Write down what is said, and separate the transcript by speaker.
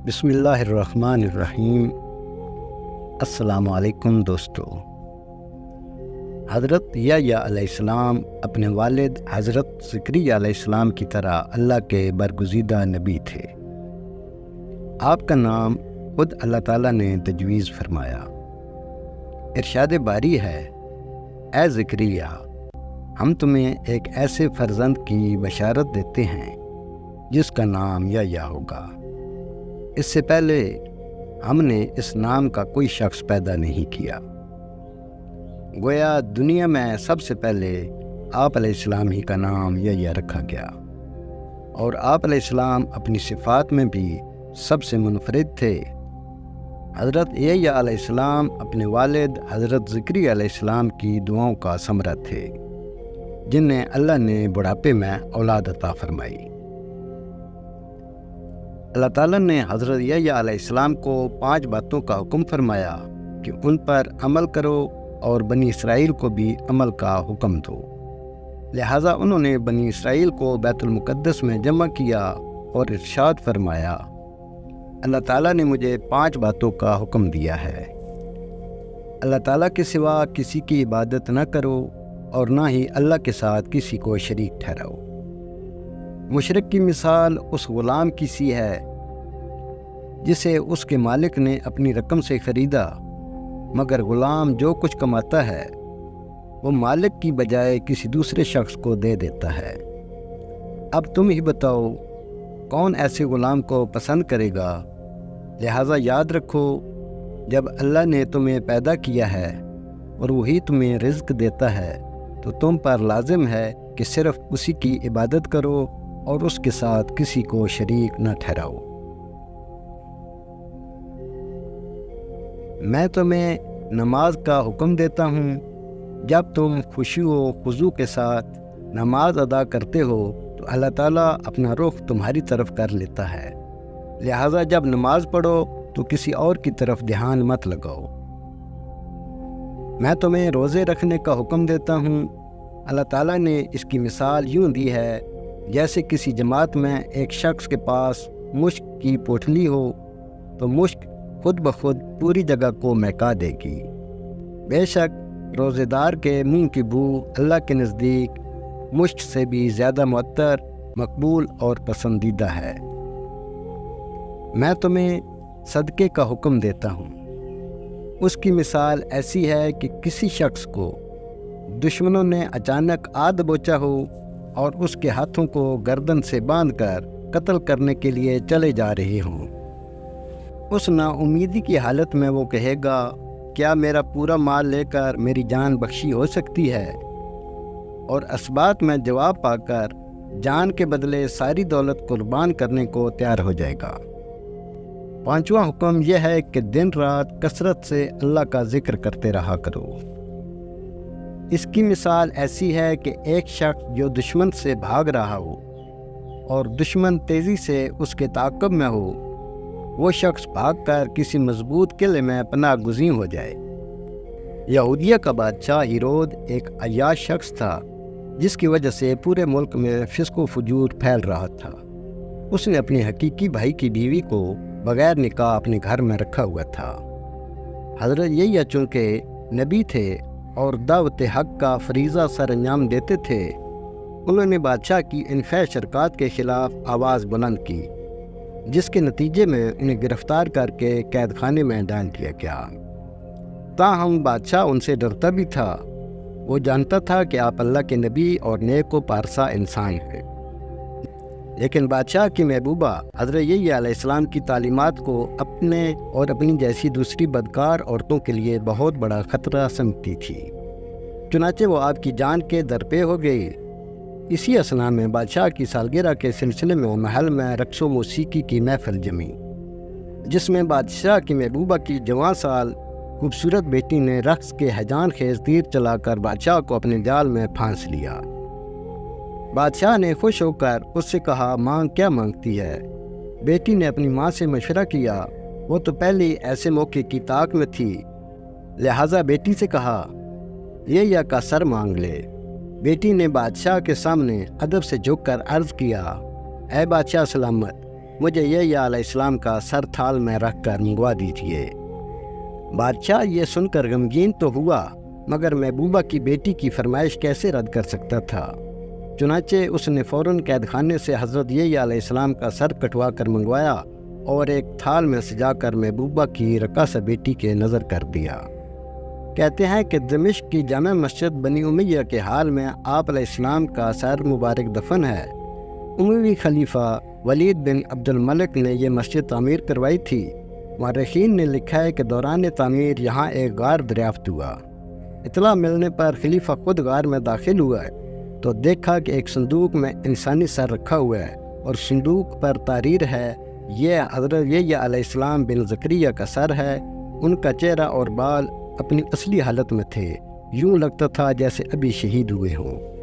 Speaker 1: بسم اللہ الرحمن الرحیم۔ السلام علیکم دوستو۔ حضرت یحییٰ علیہ السلام اپنے والد حضرت زکریا علیہ السلام کی طرح اللہ کے برگزیدہ نبی تھے۔ آپ کا نام خود اللہ تعالیٰ نے تجویز فرمایا۔ ارشاد باری ہے، اے زکریا، ہم تمہیں ایک ایسے فرزند کی بشارت دیتے ہیں جس کا نام یحییٰ ہوگا۔ اس سے پہلے ہم نے اس نام کا کوئی شخص پیدا نہیں کیا۔ گویا دنیا میں سب سے پہلے آپ علیہ السلام ہی کا نام یحییٰ رکھا گیا، اور آپ علیہ السلام اپنی صفات میں بھی سب سے منفرد تھے۔ حضرت یحییٰ علیہ السلام اپنے والد حضرت زکریا علیہ السلام کی دعاؤں کا ثمرہ تھے، جنہیں اللہ نے بڑھاپے میں اولاد عطا فرمائی۔ اللہ تعالیٰ نے حضرت یحییٰ علیہ السلام کو 5 باتوں کا حکم فرمایا کہ ان پر عمل کرو، اور بنی اسرائیل کو بھی عمل کا حکم دو۔ لہٰذا انہوں نے بنی اسرائیل کو بیت المقدس میں جمع کیا اور ارشاد فرمایا، اللہ تعالیٰ نے مجھے 5 باتوں کا حکم دیا ہے۔ اللہ تعالیٰ کے سوا کسی کی عبادت نہ کرو، اور نہ ہی اللہ کے ساتھ کسی کو شریک ٹھہراؤ۔ مشرک کی مثال اس غلام کی سی ہے جسے اس کے مالک نے اپنی رقم سے خریدا، مگر غلام جو کچھ کماتا ہے وہ مالک کی بجائے کسی دوسرے شخص کو دے دیتا ہے۔ اب تم ہی بتاؤ کون ایسے غلام کو پسند کرے گا؟ لہٰذا یاد رکھو، جب اللہ نے تمہیں پیدا کیا ہے اور وہی تمہیں رزق دیتا ہے تو تم پر لازم ہے کہ صرف اسی کی عبادت کرو اور اس کے ساتھ کسی کو شریک نہ ٹھہراؤ۔ میں تمہیں نماز کا حکم دیتا ہوں۔ جب تم خوشی و خضوع کے ساتھ نماز ادا کرتے ہو تو اللہ تعالیٰ اپنا رخ تمہاری طرف کر لیتا ہے، لہٰذا جب نماز پڑھو تو کسی اور کی طرف دھیان مت لگاؤ۔ میں تمہیں روزے رکھنے کا حکم دیتا ہوں۔ اللہ تعالیٰ نے اس کی مثال یوں دی ہے، جیسے کسی جماعت میں ایک شخص کے پاس مشک کی پوٹلی ہو تو مشک خود بخود پوری جگہ کو مہکا دے گی۔ بے شک روزے دار کے منہ کی بو اللہ کے نزدیک مشک سے بھی زیادہ معطر، مقبول اور پسندیدہ ہے۔ میں تمہیں صدقے کا حکم دیتا ہوں۔ اس کی مثال ایسی ہے کہ کسی شخص کو دشمنوں نے اچانک آ دبوچا ہو اور اس کے ہاتھوں کو گردن سے باندھ کر قتل کرنے کے لیے چلے جا رہے ہوں۔ اس نا امیدی کی حالت میں وہ کہے گا، کیا میرا پورا مال لے کر میری جان بخشی ہو سکتی ہے؟ اور اسبات میں جواب پا کر جان کے بدلے ساری دولت قربان کرنے کو تیار ہو جائے گا۔ 5واں حکم یہ ہے کہ دن رات کثرت سے اللہ کا ذکر کرتے رہا کرو۔ اس کی مثال ایسی ہے کہ ایک شخص جو دشمن سے بھاگ رہا ہو اور دشمن تیزی سے اس کے تعاقب میں ہو، وہ شخص بھاگ کر کسی مضبوط قلعے میں پناہ گزین ہو جائے۔ یہودیہ کا بادشاہ ہیرود ایک عیاش شخص تھا، جس کی وجہ سے پورے ملک میں فسق و فجور پھیل رہا تھا۔ اس نے اپنے حقیقی بھائی کی بیوی کو بغیر نکاح اپنے گھر میں رکھا ہوا تھا۔ حضرت یحییٰ چونکہ نبی تھے اور دعوت حق کا فریضہ سر انجام دیتے تھے، انہوں نے بادشاہ کی انفعال شرکات کے خلاف آواز بلند کی، جس کے نتیجے میں انہیں گرفتار کر کے قید خانے میں ڈال دیا گیا۔ تاہم بادشاہ ان سے ڈرتا بھی تھا۔ وہ جانتا تھا کہ آپ اللہ کے نبی اور نیک و پارسا انسان ہیں، لیکن بادشاہ کی محبوبہ حضرت یحییٰ علیہ السلام کی تعلیمات کو اپنے اور اپنی جیسی دوسری بدکار عورتوں کے لیے بہت بڑا خطرہ سمجھتی تھی، چنانچہ وہ آپ کی جان کے درپے ہو گئی۔ اسی اثنا میں بادشاہ کی سالگرہ کے سلسلے میں محل میں رقص و موسیقی کی محفل جمی، جس میں بادشاہ کی محبوبہ کی جوان سال خوبصورت بیٹی نے رقص کے ہیجان خیز تیر چلا کر بادشاہ کو اپنے جال میں پھانس لیا۔ بادشاہ نے خوش ہو کر اس سے کہا، مانگ کیا مانگتی ہے؟ بیٹی نے اپنی ماں سے مشورہ کیا، وہ تو پہلے ایسے موقع کی طاق میں تھی، لہٰذا بیٹی سے کہا، یحییٰ کا سر مانگ لے۔ بیٹی نے بادشاہ کے سامنے ادب سے جھک کر عرض کیا، اے بادشاہ سلامت، مجھے یہ علیہ السلام کا سر تھال میں رکھ کر منگوا دیجیے۔ بادشاہ یہ سن کر غمگین تو ہوا، مگر محبوبہ کی بیٹی کی فرمائش کیسے رد کر سکتا تھا؟ چنانچہ اس نے فوراً قید خانے سے حضرت علیہ السلام کا سر کٹوا کر منگوایا اور ایک تھال میں سجا کر محبوبہ کی رقاصہ بیٹی کے نظر کر دیا۔ کہتے ہیں کہ دمشق کی جامع مسجد بنی امیہ کے حال میں آپ علیہ السلام کا سر مبارک دفن ہے۔ اموی خلیفہ ولید بن عبد الملک نے یہ مسجد تعمیر کروائی تھی۔ مورخین نے لکھا ہے کہ دوران تعمیر یہاں ایک غار دریافت ہوا۔ اطلاع ملنے پر خلیفہ خود غار میں داخل ہوا تو دیکھا کہ ایک صندوق میں انسانی سر رکھا ہوا ہے اور صندوق پر تحریر ہے، یہ حضرت علیہ السلام بن زکریا کا سر ہے۔ ان کا چہرہ اور بال اپنی اصلی حالت میں تھے، یوں لگتا تھا جیسے ابھی شہید ہوئے ہوں۔